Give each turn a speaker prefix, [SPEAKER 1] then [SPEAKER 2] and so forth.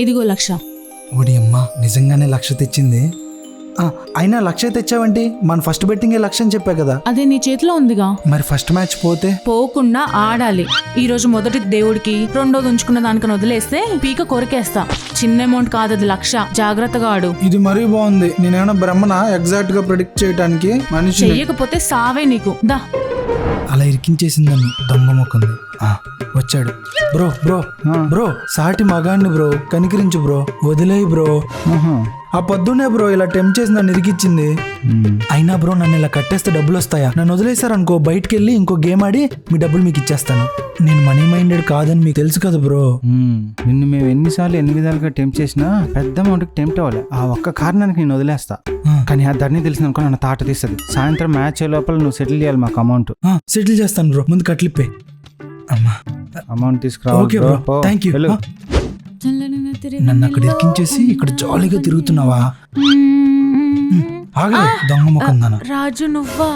[SPEAKER 1] ఇదిగో 1,00,000.
[SPEAKER 2] ఓడి అమ్మా, నిజంగానే 1,00,000 తెచ్చింది. అయినా 1,00,000 తెచ్చావంటి? మన ఫస్ట్ బెట్టింగే 1,00,000 అని చెప్పా కదా.
[SPEAKER 1] అదే నీ చేతిలో ఉందిగా.
[SPEAKER 2] మరి ఫస్ట్ మ్యాచ్ పోతే?
[SPEAKER 1] పోకుండా ఆడాలి. ఈ రోజు మొదటి దేవుడికి, రెండోది ఉంచుకున్న దానికని వదిలేస్తే పీక కొరికేస్తా. చిన్న అమౌంట్ కాదు అది, 1,00,000. జాగ్రత్తగా ఆడు.
[SPEAKER 2] ఇది మరీ బాగుంది. నేనేమైనా బ్రహ్మనా ఎగ్జాక్ట్ గా ప్రిడిక్ట్ చేయడానికి? మనిషి
[SPEAKER 1] చెయ్యకపోతే సావే నీకు. దా.
[SPEAKER 2] అలా ఇరికించేసిందని దొంగ మొక్కంది. వచ్చాడు. బ్రో బ్రో బ్రో, సాటి మగాడిని బ్రో, కనికరించు బ్రో, వదిలేయి బ్రో. ఆ పొద్దున్నే బ్రో ఇలా టెంప్ట్ చేసి నన్ను ఇరికిచ్చింది. అయినా బ్రో నన్ను ఇలా కట్టేస్తే డబ్బులు వస్తాయా? నన్ను వదిలేసారనుకో, బయటికి వెళ్ళి ఇంకో గేమ్ ఆడి మీ డబ్బులు మీకు ఇచ్చేస్తాను. నేను మనీ మైండెడ్ కాదని మీకు తెలుసు కదా బ్రో.
[SPEAKER 3] నిన్ను మేము ఎన్నిసార్లు ఎన్ని విధాలుగా టెంప్ట్ చేసినా పెద్ద అమౌంట్కి టెంప్ట్ అవ్వాలి. ఆ ఒక్క కారణానికి నేను వదిలేస్తా. కానీ ఆ ధరని తెలిసిందనుకో నన్ను తాట తీస్తుంది. సాయంత్రం మ్యాచ్ లోపల నువ్వు సెటిల్ చేయాలి మాకు అమౌంట్.
[SPEAKER 2] సెటిల్ చేస్తాను బ్రో, ముందు కట్లిప్పే. అమ్మా
[SPEAKER 3] అమౌంట్ తీసుకురా.
[SPEAKER 2] Okay bro, thank you. నన్ను అక్కడ ఇరికించేసి ఇక్కడ జాలీగా తిరుగుతున్నావా? ఆగలే దొంగ ముఖం.
[SPEAKER 1] రాజు నువ్వా?